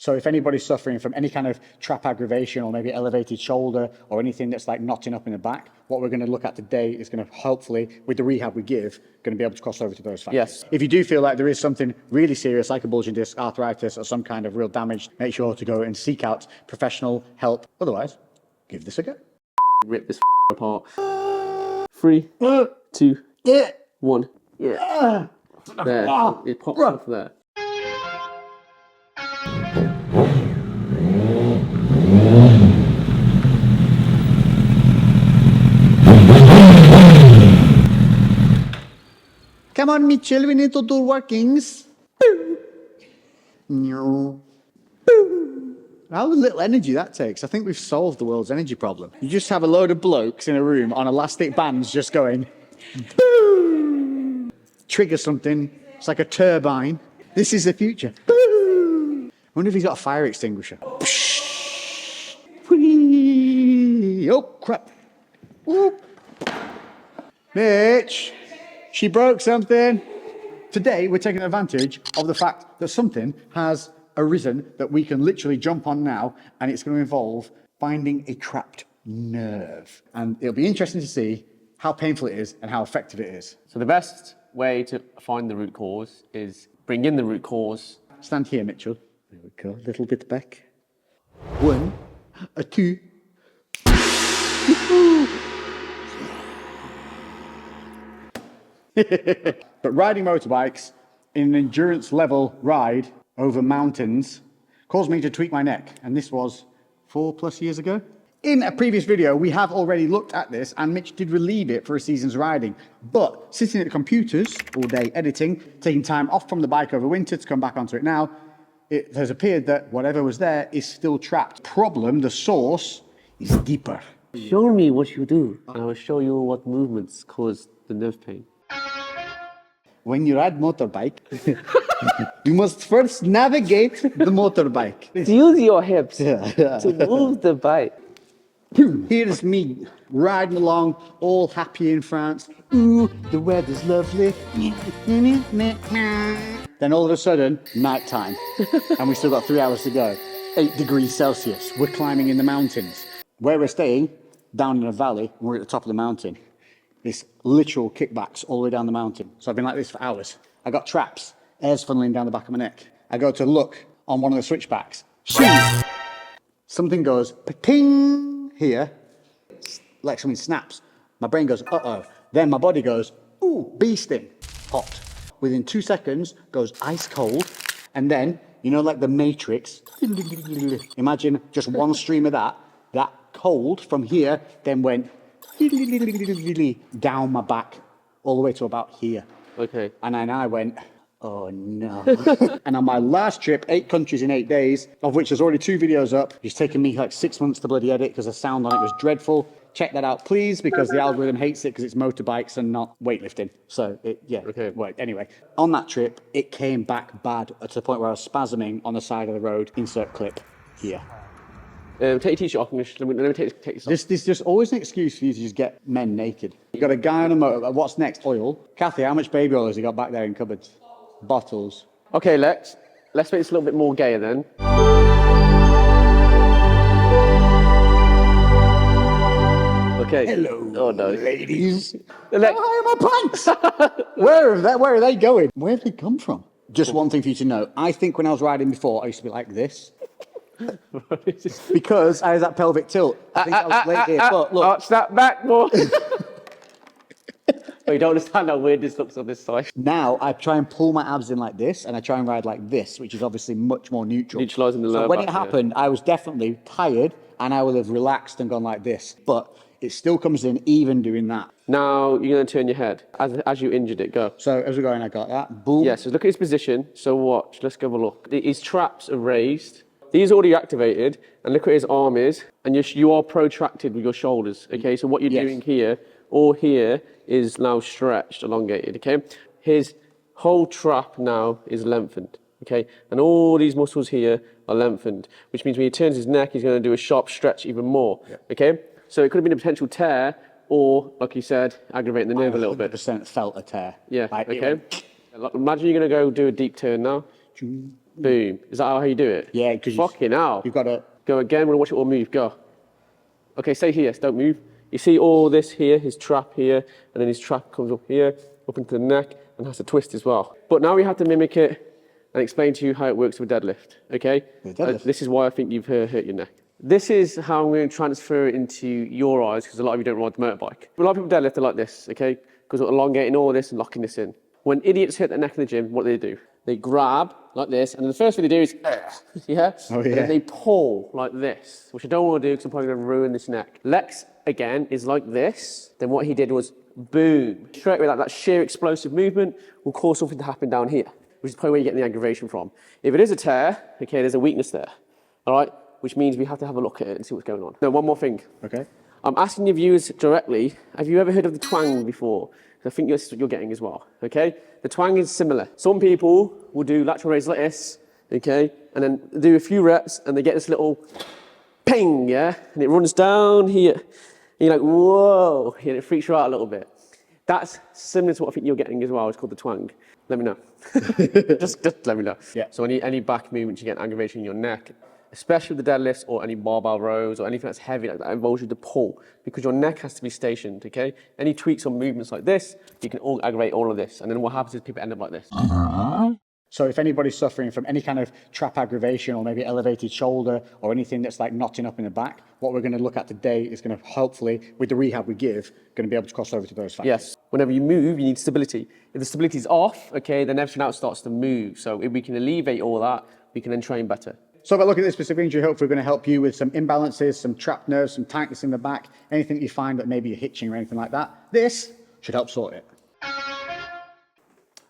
So if anybody's suffering from any kind of trap aggravation or maybe elevated shoulder or anything that's like knotting up in the back, what we're going to look at today is going to hopefully, with the rehab we give, going to be able to cross over to those factors. Yes. If you do feel like there is something really serious like a bulging disc, arthritis, or some kind of real damage, make sure to go and seek out professional help. Otherwise, give this a go. Rip this apart. 3, 2, 1. Yeah. There. It pops off there. Come on, Mitchell, we need to do workings. No. How little energy that takes. I think we've solved the world's energy problem. You just have a load of blokes in a room on elastic bands just going, boom. Trigger something. It's like a turbine. This is the future. Boom. I wonder if he's got a fire extinguisher. Oh, crap. Whoop. Mitch, she broke something. Today, we're taking advantage of the fact that something has arisen that we can literally jump on now, and it's going to involve finding a trapped nerve. And it'll be interesting to see how painful it is and how effective it is. So the best way to find the root cause is bring in the root cause. Stand here, Mitchell. There we go. A little bit back. 1, 2. But riding motorbikes in an endurance level ride over mountains caused me to tweak my neck, and this was 4+ years ago. In a previous video, we have already looked at this, and Mitch did relieve it for a season's riding. But sitting at the computers all day editing, taking time off from the bike over winter to come back onto it now, it has appeared that whatever was there is still trapped. Problem, the source, is deeper. Show me what you do, and I will show you what movements cause the nerve pain. When you ride motorbike, you must first navigate the motorbike. Use your hips to move the bike. Here's me riding along, all happy in France. Ooh, the weather's lovely. Then all of a sudden, night time, and we still got 3 hours to go. 8 degrees Celsius. We're climbing in the mountains. Where we're staying, down in a valley, we're at the top of the mountain. This literal kickbacks all the way down the mountain. So I've been like this for hours. I got traps, air's funneling down the back of my neck. I go to look on one of the switchbacks. Something goes pa-ting here, like something snaps. My brain goes, uh-oh. Then my body goes, ooh, bee sting, hot. Within 2 seconds, goes ice cold. And then, you know, like the Matrix, imagine just one stream of that cold from here, then went down my back all the way to about here. Okay. And then I went, oh no. And on my last trip, 8 countries in 8 days, of which there's already 2 videos up. It's taken me like 6 months to bloody edit because the sound on it was dreadful. Check that out, please, because the algorithm hates it because it's motorbikes and not weightlifting. So, Okay. Well, anyway, on that trip, it came back bad to the point where I was spasming on the side of the road. Insert clip here. Take your t-shirt off. Let me take this off. There's just always an excuse for you to just get men naked. You got a guy on a motor. What's next? Oil. Kathy, how much baby oil has he got back there in cupboards? Bottles. Okay, Lex. Let's make this a little bit more gayer then. Okay. Hello, oh, no. ladies. Lex. Oh, my pants. Where are they going? Where have they come from? Just one thing for you to know. I think when I was riding before, I used to be like this. Because I had that pelvic tilt. I think I was late here, but look. Arch that back more. But you don't understand how weird this looks on this side. Now I try and pull my abs in like this, and I try and ride like this, which is obviously much more neutral. Neutralising the lower So when back, it happened, I was definitely tired, and I would have relaxed and gone like this. But it still comes in even doing that. Now you're going to turn your head as you injured it. Go. So as we're going, I got that. Boom. Yeah, so look at his position. So watch. Let's go have a look. His traps are raised. These are already activated. And look where his arm is. And you are protracted with your shoulders. Okay, so what you're doing here or here is now stretched, elongated. Okay, his whole trap now is lengthened. Okay, and all these muscles here are lengthened, which means when he turns his neck, he's going to do a sharp stretch even more. Yeah. Okay, so it could have been a potential tear, or like you said, aggravating the nerve a little bit. 100% felt a tear. Yeah. Like, okay. Imagine you're going to go do a deep turn now. Boom. Is that how you do it? Yeah, because Fucking hell. you've got to. Go again. We're gonna watch it all move. Go. Okay, stay here. Don't move. You see all this here, his trap here, and then his trap comes up here, up into the neck, and has to twist as well. But now we have to mimic it and explain to you how it works with deadlift. Okay? This is why I think you've hurt your neck. This is how I'm going to transfer it into your eyes, because a lot of you don't ride the motorbike. A lot of people deadlift are like this, okay? Because we're elongating all this and locking this in. When idiots hurt their neck in the gym, what do? They grab like this, and then the first thing they do is, yeah? Oh, yeah. And then they pull like this, which I don't want to do because I'm probably going to ruin this neck. Lex, again, is like this. Then what he did was, boom. Straight away, like that sheer explosive movement will cause something to happen down here, which is probably where you get the aggravation from. If it is a tear, okay, there's a weakness there, all right? Which means we have to have a look at it and see what's going on. Now, one more thing. Okay. I'm asking your viewers directly, have you ever heard of the twang before? I think this is what you're getting as well, okay? The twang is similar. Some people will do lateral raises like this, okay? And then do a few reps and they get this little ping, yeah? And it runs down here. And you're like, whoa, and it freaks you out a little bit. That's similar to what I think you're getting as well. It's called the twang. Let me know. just let me know. Yeah. So any back movements you get aggravation in your neck, especially with the deadlifts or any barbell rows or anything that's heavy like that involves you to pull, because your neck has to be stationed, okay? Any tweaks or movements like this, you can all aggravate all of this. And then what happens is people end up like this. So if anybody's suffering from any kind of trap aggravation or maybe elevated shoulder or anything that's like knotting up in the back, what we're going to look at today is going to hopefully, with the rehab we give, going to be able to cross over to those factors. Yes. Whenever you move, you need stability. If the stability is off, okay, then everything else starts to move. So if we can alleviate all that, we can then train better. So by looking at this specific injury, hopefully we're going to help you with some imbalances, some trapped nerves, some tightness in the back, anything you find that maybe you're hitching or anything like that. This should help sort it.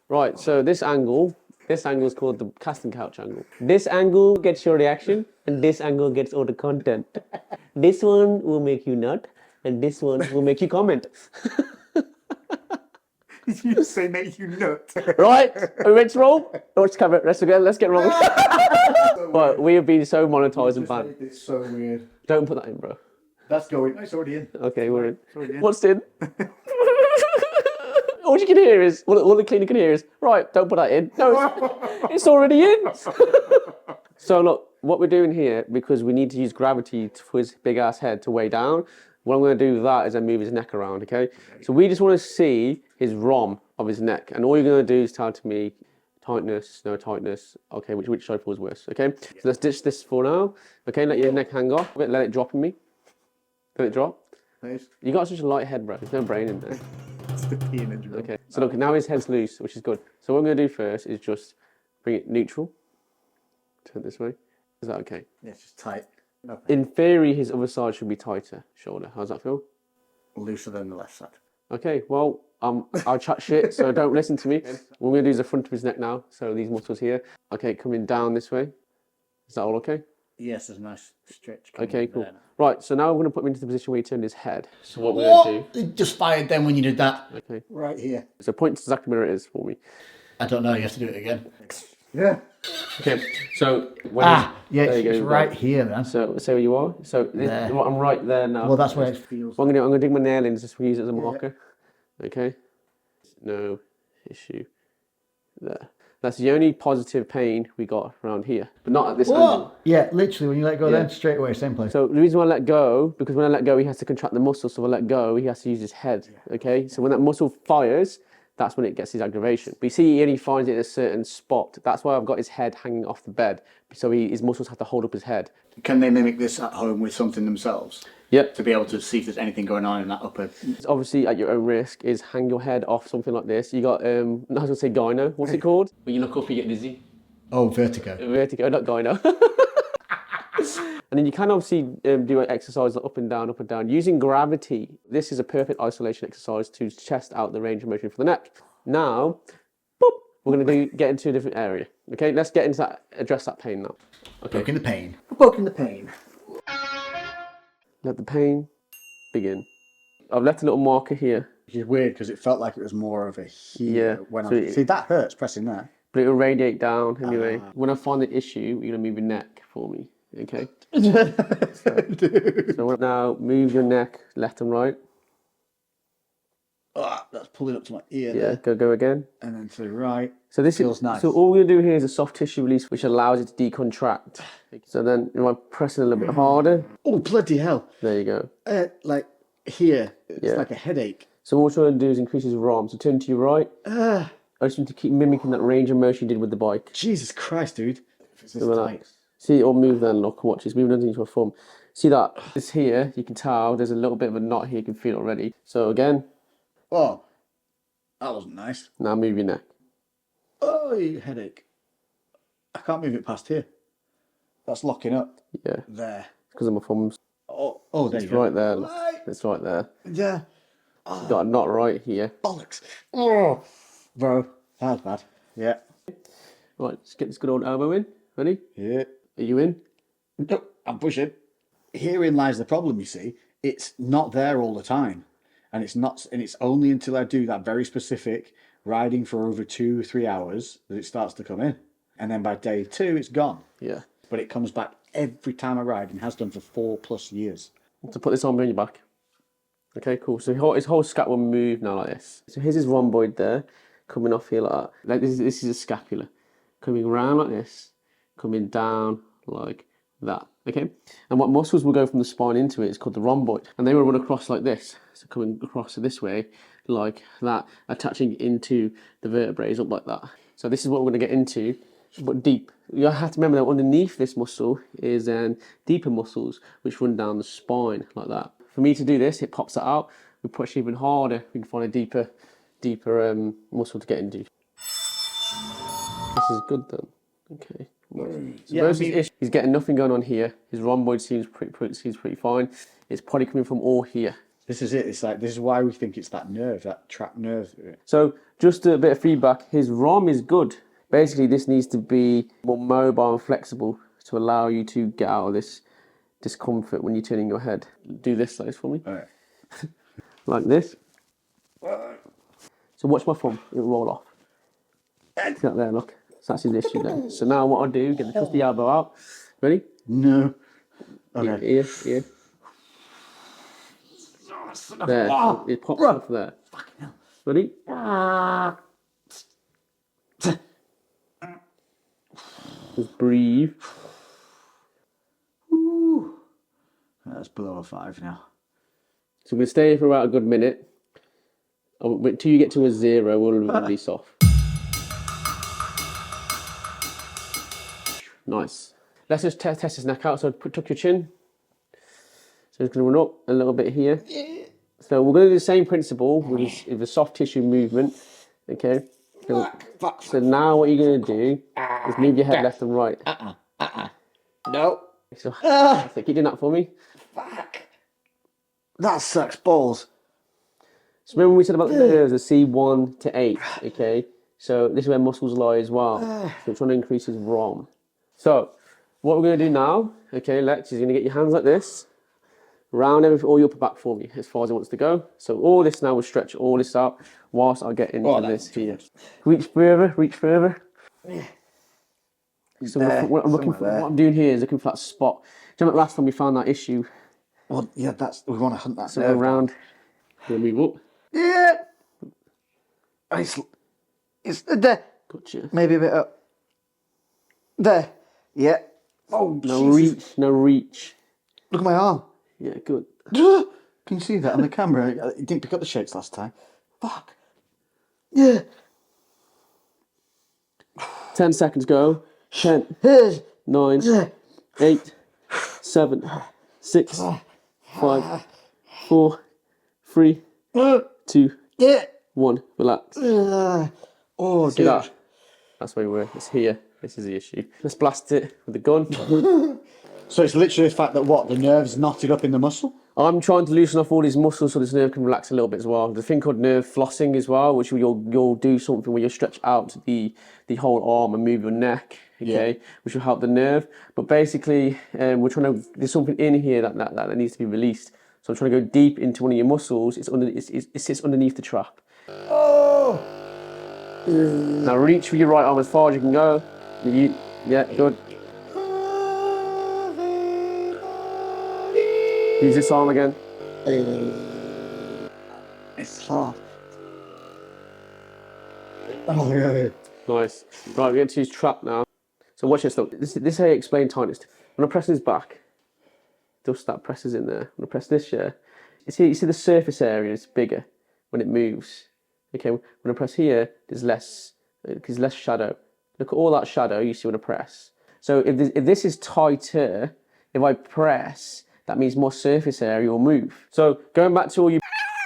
Right, so this angle is called the casting couch angle. This angle gets your reaction, and this angle gets all the content. This one will make you nut, and this one will make you comment. You say make you nut. Right, are we ready to roll? Let's cover it. Let's get rolling. But we have been so monetized and banned. It's so weird. Don't put that in, bro. That's going. It's already in. Okay, we're in. Already in. What's in? All you can hear is, all the cleaner can hear is, right, don't put that in. No, it's already in. So look, what we're doing here, because we need to use gravity for his big ass head to weigh down, what I'm going to do with that is then move his neck around, okay? So we just want to see his ROM of his neck, and all you're going to do is tell to me tightness, no tightness, okay, which side feels worse, okay? So let's ditch this for now, okay? Let your neck hang off, let it drop in me. Let it drop. Nice. You got such a light head, bro. There's no brain in there. It's the peonage. Okay, so look, now his head's loose, which is good. So what I'm going to do first is just bring it neutral. Turn it this way. Is that okay? Yeah, it's just tight. Okay. In theory, his other side should be tighter shoulder. How's that feel? Looser than the left side. Okay, well, I'll chat shit, so don't listen to me. What we're going to do is the front of his neck now, so these muscles here. Okay, coming down this way. Is that all okay? Yes, there's a nice stretch. Okay, cool. Right, so now we're going to put him into the position where he turned his head. So what we're going to do... It just fired then when you did that. Okay. Right here. So point exactly where it is for me. I don't know, you have to do it again. Yeah. Okay, so... yeah, it's right here then. So say where you are. So I'm right there now. Well, that's where it feels. What I'm going to dig my nail in just to use it as a marker. Okay. No issue there. That's the only positive pain we got around here, but not at this angle. Yeah, literally, when you let go, then straight away, same place. So the reason why I let go, because when I let go, he has to contract the muscle. So when I let go, he has to use his head. Okay. So when that muscle fires, that's when it gets his aggravation. But you see, he only finds it in a certain spot. That's why I've got his head hanging off the bed. So his muscles have to hold up his head. Can they mimic this at home with something themselves? Yep. To be able to see if there's anything going on in that upper... Obviously, at your own risk, is hang your head off something like this. You got, I was going to say gyno. What's it called? When you look up, you get dizzy. Oh, vertigo. Vertigo, not gyno. And then you can obviously do an exercise like up and down. Using gravity, this is a perfect isolation exercise to test out the range of motion for the neck. Now, boop, we're going to get into a different area. Okay, let's get into that, address that pain now. Okay. Poking the pain. Poking the pain. Let the pain begin. I've left a little marker here. Which is weird because it felt like it was more of a here. Yeah. When So see, that hurts pressing there. But it will radiate down anyway. When I find the issue, you're going to move your neck for me. Okay? So now move your neck left and right. Ah, that's pulling up to my ear Yeah, there. go again. And then to the right. So this feels nice. So all we're gonna do here is a soft tissue release, which allows it to decontract. So then, if I'm pressing a little bit harder, Oh, bloody hell. there you go. Like here, it's Yeah. like a headache. So what we're trying to do is increase his ROM. So turn to your right. I just want to keep mimicking that range of motion you did with the bike. Jesus Christ, dude. If it's this So tight. relax. See, or move then, look, watch. It's moving underneath my thumb. See that? It's here. You can tell there's a little bit of a knot here. You can feel it already. So again. Oh, that wasn't nice. Now move your neck. Oh, headache. I can't move it past here. That's locking up. Yeah. There. Because of my thumbs. Oh, there It's you go. right there. Look. It's right there. Yeah. You've got a knot right here. Bollocks. Oh, bro, that was bad. Yeah. Right, let's get this good old elbow in. Ready? Yeah. Are you in? No, I'm pushing. Herein lies the problem, you see. It's not there all the time. And it's only until I do that very specific riding for over 2 or 3 hours that it starts to come in. And then by day 2, it's gone. Yeah. But it comes back every time I ride and has done for 4+ years. So put this arm behind your back. Okay, cool. So his whole scap will move now like this. So here's his rhomboid there, coming off here like that. Like this is a scapula. Coming around like this, coming down like that. Okay? And what muscles will go from the spine into it is called the rhomboid. And they will run across like this. So coming across this way, like that, attaching into the vertebrae up like that. So this is what we're going to get into, but deep. You have to remember that underneath this muscle is deeper muscles which run down the spine like that. For me to do this, it pops it out. We push even harder. We can find a deeper muscle to get into. This is good then. Okay. So Yeah, he's getting nothing going on here. His rhomboid seems pretty fine. It's probably coming from all here. This is it. It's like, this is why we think it's that nerve, that trapped nerve. So just a bit of feedback. His ROM is good. Basically, this needs to be more mobile and flexible to allow you to get out of this discomfort when you're turning your head. Do this like this for me. All right. Like this. So watch my thumb. It'll roll off. See that there, look. So that's his issue there. So now what I'll do, get the trusty elbow out. Ready? No. Okay. Here. There. It pops off there. Ready? Just breathe. That's below a 5 now. So we'll stay here for about a good minute. Until you get to a 0, we'll release off. Nice. Let's just test his neck out. So tuck your chin. So it's going to run up a little bit here. So we're going to do the same principle with the soft tissue movement. Okay. So now what you're going to do is move your head left and right. No. So keep doing that for me. Fuck. That sucks balls. So remember we said about the nerves, the C1 to 8, okay? So this is where muscles lie as well. So we're trying to increase his ROM. So what we're going to do now, okay, Lex, is going to get your hands like this, round all your upper back for me as far as it wants to go. So all this now will stretch all this out whilst I get into this here. Reach further. So what I'm doing here is looking for that spot. Do you remember last time we found that issue? Well, yeah, we want to hunt that. So around, we'll move up. Yeah. It's there. Gotcha. Maybe a bit up. There. Yeah. Oh, No reach. Look at my arm. Yeah, good. Can you see that on the camera? It didn't pick up the shakes last time. Fuck. Yeah. 10 seconds go. 10, 9, 8, 7, 6, 5, 4, 3, 2, 1. Relax. Oh, See dude. that? That's where we were. It's here. This is the issue. Let's blast it with the gun. So it's literally the fact that the nerve's knotted up in the muscle? I'm trying to loosen off all these muscles so this nerve can relax a little bit as well. There's a thing called nerve flossing as well, which you'll do something where you stretch out the whole arm and move your neck, okay, which will help the nerve. But basically, there's something in here that needs to be released. So I'm trying to go deep into one of your muscles. It sits underneath the trap. Oh! Now reach with your right arm as far as you can go. Yeah, good. Use this arm again. It's hard. Oh, yeah. Nice. Right, we're going to use trap now. So watch this, look. This is how you explain tightness. When I press his back, just that presses in there. When I press this, yeah. You see the surface area is bigger when it moves. Okay, when I press here, there's less shadow. Look at all that shadow you see when I press. So if this is tighter, if I press, that means more surface area will move. So going back to all you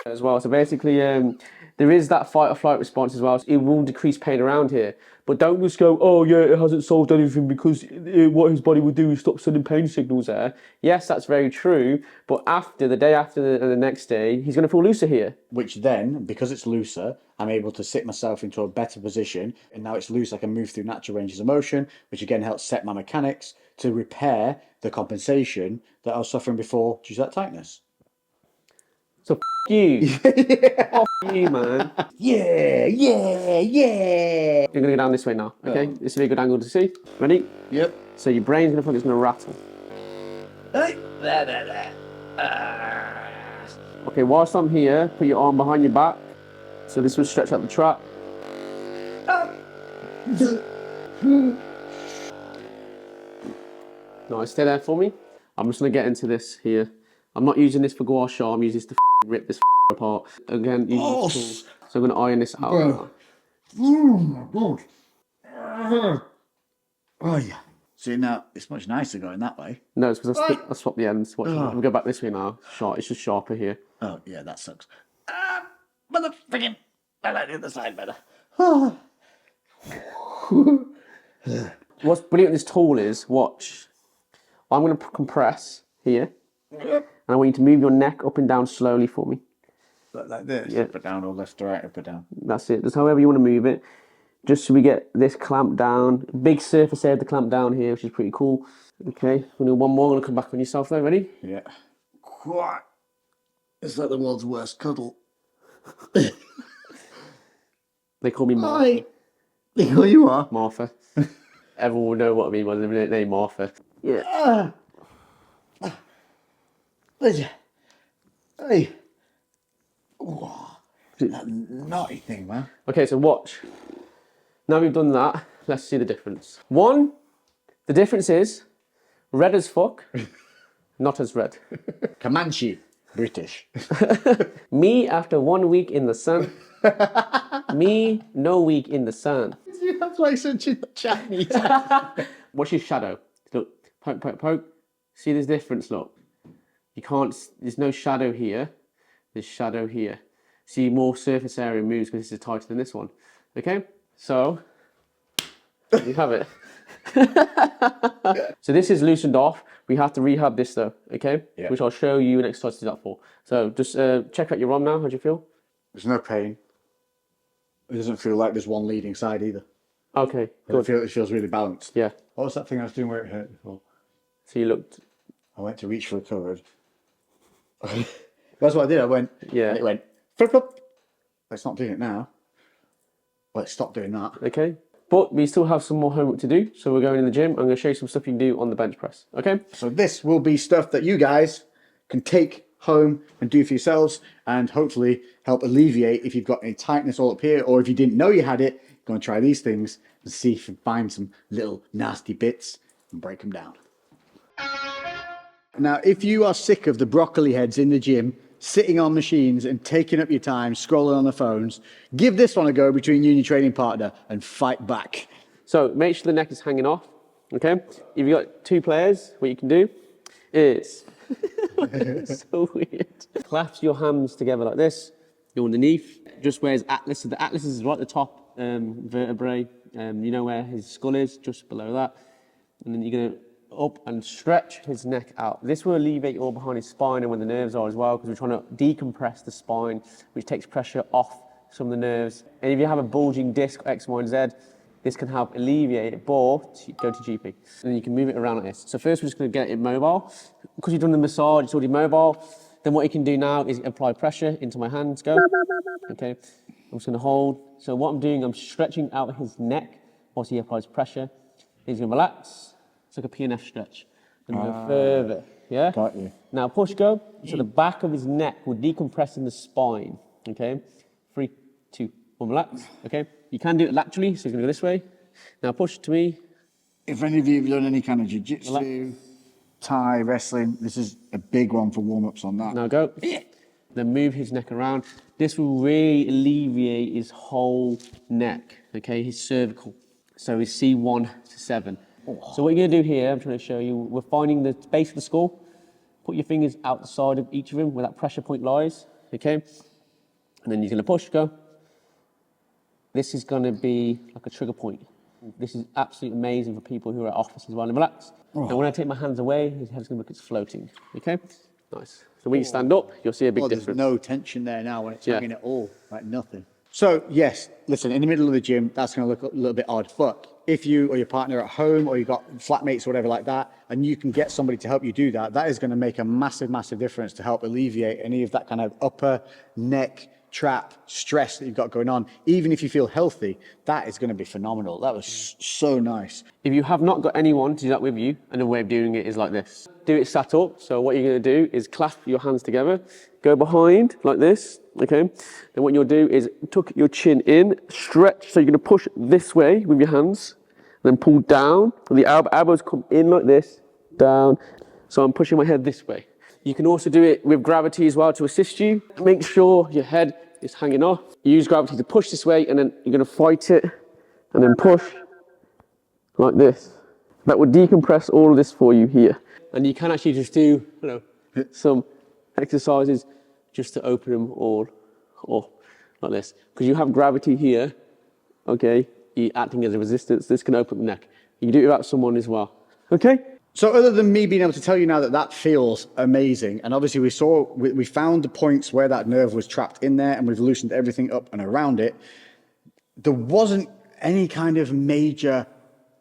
as well. So basically, there is that fight or flight response as well. So it will decrease pain around here. But don't just go, oh yeah, it hasn't solved anything because what his body would do is stop sending pain signals there. Yes, that's very true. But the day after and the next day, he's going to feel looser here. Which then, because it's looser, I'm able to sit myself into a better position. And now it's loose, I can move through natural ranges of motion, which again helps set my mechanics to repair the compensation that I was suffering before due to that tightness. So you. F you, man. Yeah. You're going to go down this way now, okay? Oh. This will be a good angle to see. Ready? Yep. So your brain's going to feel like it's going to rattle. Okay, whilst I'm here, put your arm behind your back. So this will stretch out the trap. Nice, stay there for me. I'm just going to get into this here. I'm not using this for gua sha, I'm using this to rip this apart. Again, using this tool. So I'm going to iron this out now. Oh my god. Oh yeah. See, now it's much nicer going that way. No, it's because I swapped the ends. Watch, we'll go back this way now. It's just sharper here. Oh yeah, that sucks. Motherfucking, I like the other side better. What's brilliant with this tool is, watch. I'm going to compress here. And I want you to move your neck up and down slowly for me. Like this? Yeah. Up and down or left to right, up and down. That's it. Just however you want to move it. Just so we get this clamped down. Big surface area to clamp down here, which is pretty cool. Okay, we'll do one more. I'm going to come back on yourself though. Ready? Yeah. Quite. It's like the world's worst cuddle. They call me Martha. Hi. Who you are? Martha. Everyone will know what I mean by the name Martha. Yeah. Hey. Oh, that naughty thing, man. Okay, so watch. Now we've done that, let's see the difference. One, the difference is red as fuck, not as red. Comanche. British. Me after 1 week in the sun. Me no week in the sun. That's why such a Chinese. What's your shadow? Look, poke, poke, poke. See this difference, look. You can't, there's no shadow here. There's shadow here. See, more surface area moves because this is tighter than this one. Okay? So, you have it. So this is loosened off. We have to rehab this though, okay? Yeah. Which I'll show you an exercise to do that for. So just check out your arm now. How do you feel? There's no pain. It doesn't feel like there's one leading side either. Okay, good. It feels really balanced. Yeah. What was that thing I was doing where it hurt before? So you looked... I went to reach for a cupboard. That's what I did. I went, yeah. And it went, flip, flip. It's not doing it now. Well, it stopped doing that. Okay. But we still have some more homework to do. So we're going in the gym. I'm going to show you some stuff you can do on the bench press. Okay? So this will be stuff that you guys can take home and do for yourselves and hopefully help alleviate if you've got any tightness all up here, or if you didn't know you had it, go and try these things and see if you can find some little nasty bits and break them down. Now, if you are sick of the broccoli heads in the gym, sitting on machines and taking up your time, scrolling on the phones, give this one a go between you and your training partner and fight back. So make sure the neck is hanging off, okay? If you've got two players, what you can do is, so weird. Clasp your hands together like this, you're underneath, just where his atlas, so the atlas is right at the top vertebrae, you know where his skull is, just below that, and then you're gonna up and stretch his neck out. This will alleviate all behind his spine and where the nerves are as well, because we're trying to decompress the spine, which takes pressure off some of the nerves. And if you have a bulging disc, X, Y, and Z, this can help alleviate it, but go to GP. And then you can move it around like this. So first we're just gonna get it mobile. Because you've done the massage, it's already mobile. Then what you can do now is apply pressure into my hands, go. Okay, I'm just gonna hold. So what I'm doing, I'm stretching out his neck whilst he applies pressure. He's gonna relax. It's like a PNF stretch. And go further, yeah? Got you. Now push, go. So the back of his neck will decompress in the spine, okay? 3, 2, or relax, okay? You can do it laterally, so you're gonna go this way. Now push to me. If any of you have done any kind of jiu-jitsu, Thai, wrestling, this is a big one for warm-ups on that. Now go. Then move his neck around. This will really alleviate his whole neck, okay? His cervical. So his C1 to 7. So what you're gonna do here, I'm trying to show you, we're finding the base of the skull. Put your fingers out the side of each of them where that pressure point lies, okay? And then you're gonna push, go. This is gonna be like a trigger point. This is absolutely amazing for people who are at office as well. And relax. And when I take my hands away, his head's gonna look, it's floating, okay? Nice. So when you stand up, you'll see a big difference. There's no tension there now when it's hanging at all, like nothing. So yes, listen, in the middle of the gym, that's going to look a little bit odd. But if you or your partner are at home, or you've got flatmates or whatever like that, and you can get somebody to help you do that, that is going to make a massive, massive difference to help alleviate any of that kind of upper neck trap stress that you've got going on. Even if you feel healthy, that is going to be phenomenal. That was so nice. If you have not got anyone to do that with you, and the way of doing it is like this. Do it sat up. So what you're going to do is clasp your hands together, go behind like this, okay? Then what you'll do is tuck your chin in, stretch. So you're going to push this way with your hands, then pull down. And the elbows come in like this, down. So I'm pushing my head this way. You can also do it with gravity as well to assist you. Make sure your head is hanging off. Use gravity to push this way, and then you're going to fight it, and then push like this. That will decompress all of this for you here. And you can actually just do, some exercises just to open them all up like this. Because you have gravity here, okay, acting as a resistance. This can open the neck. You can do it without someone as well, okay? So other than me being able to tell you now that that feels amazing, and obviously we found the points where that nerve was trapped in there, and we've loosened everything up and around it, there wasn't any kind of major,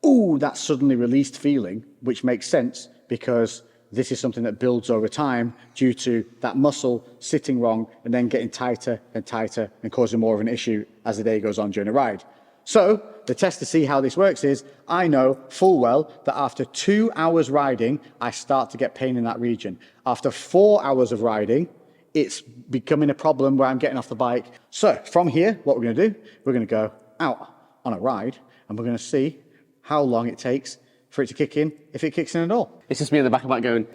ooh, that suddenly released feeling, which makes sense because this is something that builds over time due to that muscle sitting wrong and then getting tighter and tighter and causing more of an issue as the day goes on during a ride. So the test to see how this works is, I know full well that after 2 hours riding, I start to get pain in that region. After 4 hours of riding, it's becoming a problem where I'm getting off the bike. So from here, what we're going to do, we're going to go out on a ride, and we're going to see how long it takes for it to kick in, if it kicks in at all. It's just me in the back of my going,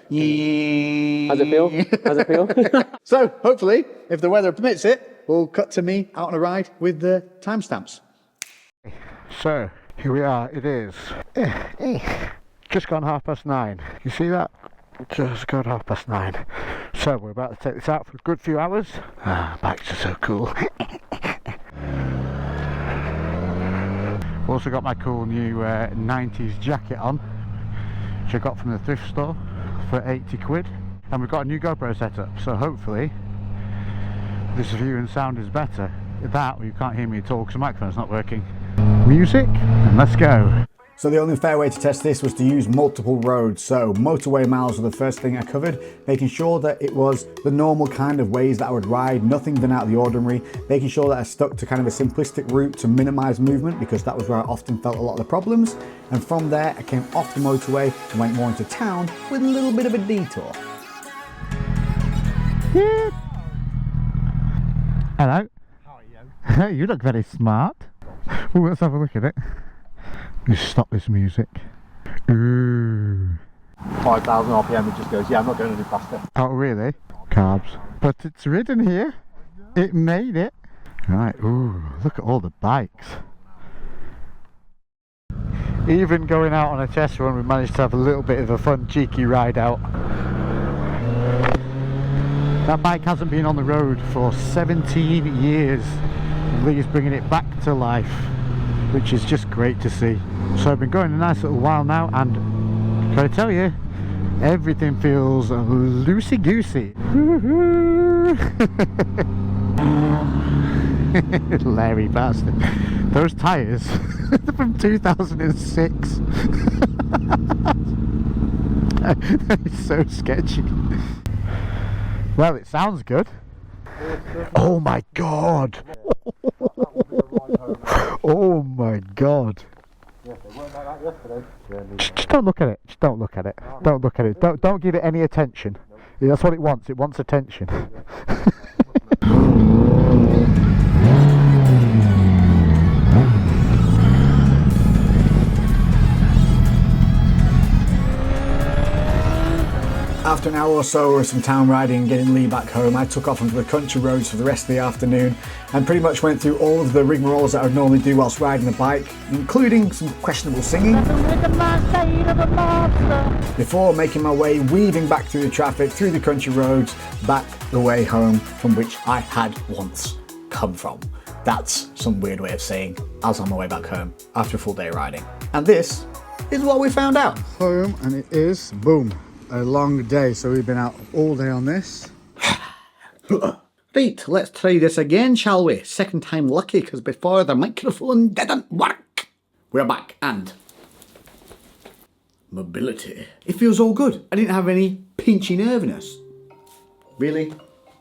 how's it feel? How's it feel? So hopefully, if the weather permits it, we'll cut to me out on a ride with the timestamps. So here we are, it is just gone 9:30. You see that? Just gone 9:30. So we're about to take this out for a good few hours. Bikes are so cool. Also got my cool new 90s jacket on, which I got from the thrift store for 80 quid. And we've got a new GoPro setup, so hopefully this view and sound is better. That, you can't hear me at all because the microphone's not working. Music, and let's go. So the only fair way to test this was to use multiple roads. So motorway miles were the first thing I covered, making sure that it was the normal kind of ways that I would ride, nothing done out of the ordinary, making sure that I stuck to kind of a simplistic route to minimize movement, because that was where I often felt a lot of the problems. And from there, I came off the motorway and went more into town with a little bit of a detour. Hello. How are you? You look very smart. Ooh, let's have a look at it. Just stop this music. Ooh. 5,000 RPM, it just goes, yeah, I'm not going any faster. Oh, really? Carbs. But it's ridden here. It made it. Right, ooh, look at all the bikes. Even going out on a test run, we managed to have a little bit of a fun, cheeky ride out. That bike hasn't been on the road for 17 years. Lee's bringing it back to life, which is just great to see. So I've been going a nice little while now, and gotta tell you, everything feels loosey-goosey. Larry bastard. Those tyres from 2006. It's so sketchy. Well, it sounds good. Oh my god! Oh my god! Just don't look at it. Just don't look at it. Don't look at it. Don't give it any attention. That's what it wants. It wants attention. After an hour or so of some town riding and getting Lee back home, I took off onto the country roads for the rest of the afternoon and pretty much went through all of the rigmaroles that I would normally do whilst riding the bike, including some questionable singing, before making my way weaving back through the traffic, through the country roads, back the way home from which I had once come from. That's some weird way of saying I was on my way back home after a full day riding. And this is what we found out. Home, and it is, boom, a long day. So we've been out all day on this. Right, let's try this again, shall we? Second time lucky, because before the microphone didn't work. We're back, and mobility. It feels all good. I didn't have any pinchy nerviness. Really?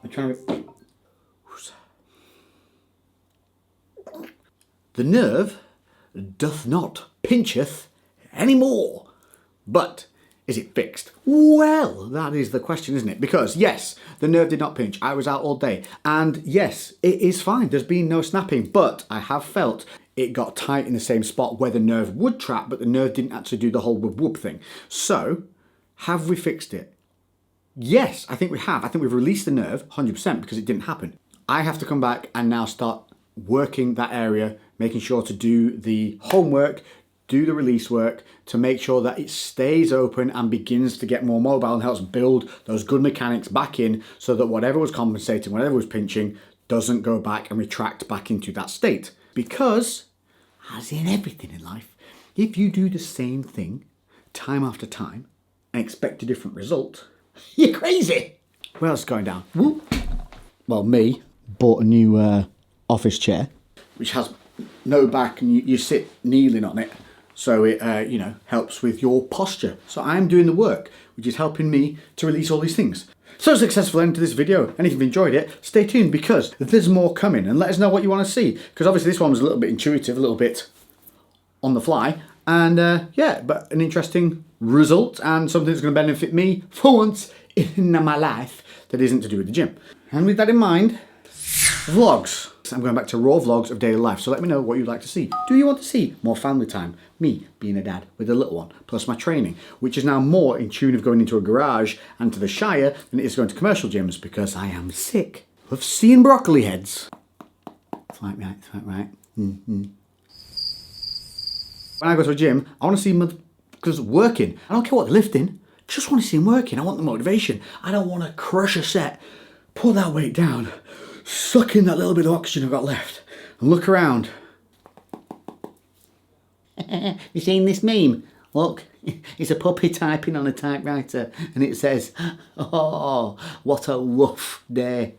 I'm trying to... The nerve doth not pincheth anymore. But is it fixed? Well, that is the question, isn't it? Because yes, the nerve did not pinch. I was out all day. And yes, it is fine. There's been no snapping. But I have felt it got tight in the same spot where the nerve would trap, but the nerve didn't actually do the whole whoop whoop thing. So, have we fixed it? Yes, I think we have. I think we've released the nerve 100% because it didn't happen. I have to come back and now start working that area, making sure to do the homework, do the release work to make sure that it stays open and begins to get more mobile and helps build those good mechanics back in so that whatever was compensating, whatever was pinching, doesn't go back and retract back into that state. Because, as in everything in life, if you do the same thing time after time and expect a different result, you're crazy. What else is going down? Whoop. Well, me bought a new office chair, which has no back and you sit kneeling on it. So it, helps with your posture. So I'm doing the work, which is helping me to release all these things. So successful end to this video. And if you've enjoyed it, stay tuned because there's more coming. And let us know what you want to see. Because obviously this one was a little bit intuitive, a little bit on the fly. And but an interesting result and something that's going to benefit me for once in my life that isn't to do with the gym. And with that in mind, vlogs. I'm going back to raw vlogs of daily life, so let me know what you'd like to see. Do you want to see more family time? Me being a dad with a little one, plus my training, which is now more in tune of going into a garage and to the Shire than it is going to commercial gyms because I am sick of seeing broccoli heads. It's like right. Mm-hmm. When I go to a gym, I want to see because working. I don't care what they're lifting, just want to see them working. I want the motivation. I don't want to crush a set, pull that weight down, suck in that little bit of oxygen I've got left and look around. You seen this meme? Look, it's a puppy typing on a typewriter and it says, "Oh, what a rough day."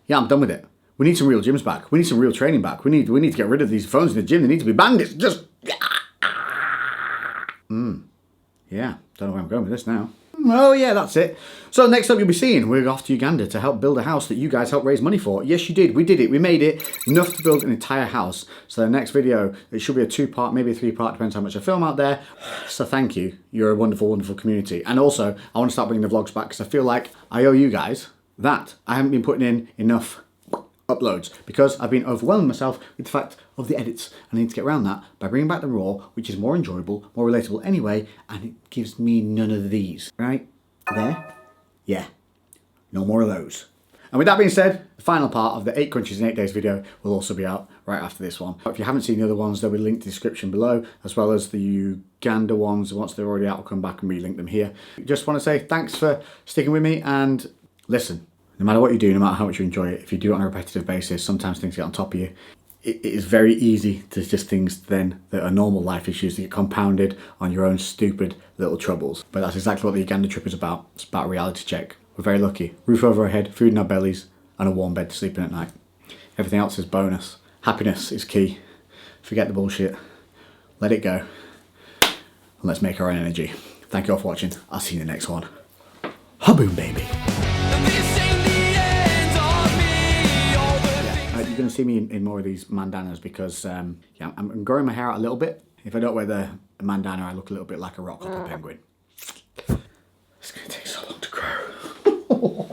Yeah, I'm done with it. We need some real gyms back. We need some real training back. We need to get rid of these phones in the gym. They need to be banned. It's just... Yeah, don't know where I'm going with this now. Oh yeah, that's it. So next up you'll be seeing, we're off to Uganda to help build a house that you guys helped raise money for. Yes, you did. We did it. We made it. Enough to build an entire house. So the next video, it should be a 2-part, maybe a 3-part, depends how much I film out there. So thank you. You're a wonderful, wonderful community. And also, I want to start bringing the vlogs back because I feel like I owe you guys that. I haven't been putting in enough uploads because I've been overwhelming myself with the fact of the edits. I need to get around that by bringing back the raw, which is more enjoyable, more relatable anyway, and it gives me none of these. Right? There? Yeah. No more of those. And with that being said, the final part of the 8 countries in 8 days video will also be out right after this one. If you haven't seen the other ones, they'll be linked in the description below, as well as the Uganda ones. Once they're already out, I'll come back and relink them here. Just want to say thanks for sticking with me, and listen, no matter what you do, no matter how much you enjoy it, if you do it on a repetitive basis, sometimes things get on top of you. It is very easy to just things then that are normal life issues that get compounded on your own stupid little troubles. But that's exactly what the Uganda trip is about. It's about a reality check. We're very lucky. Roof over our head, food in our bellies, and a warm bed to sleep in at night. Everything else is bonus. Happiness is key. Forget the bullshit. Let it go. And let's make our own energy. Thank you all for watching. I'll see you in the next one. Ha-boom, baby. You're going to see me in more of these bandanas because I'm growing my hair out a little bit. If I don't wear the bandana, I look a little bit like a rock penguin. It's going to take so long to grow.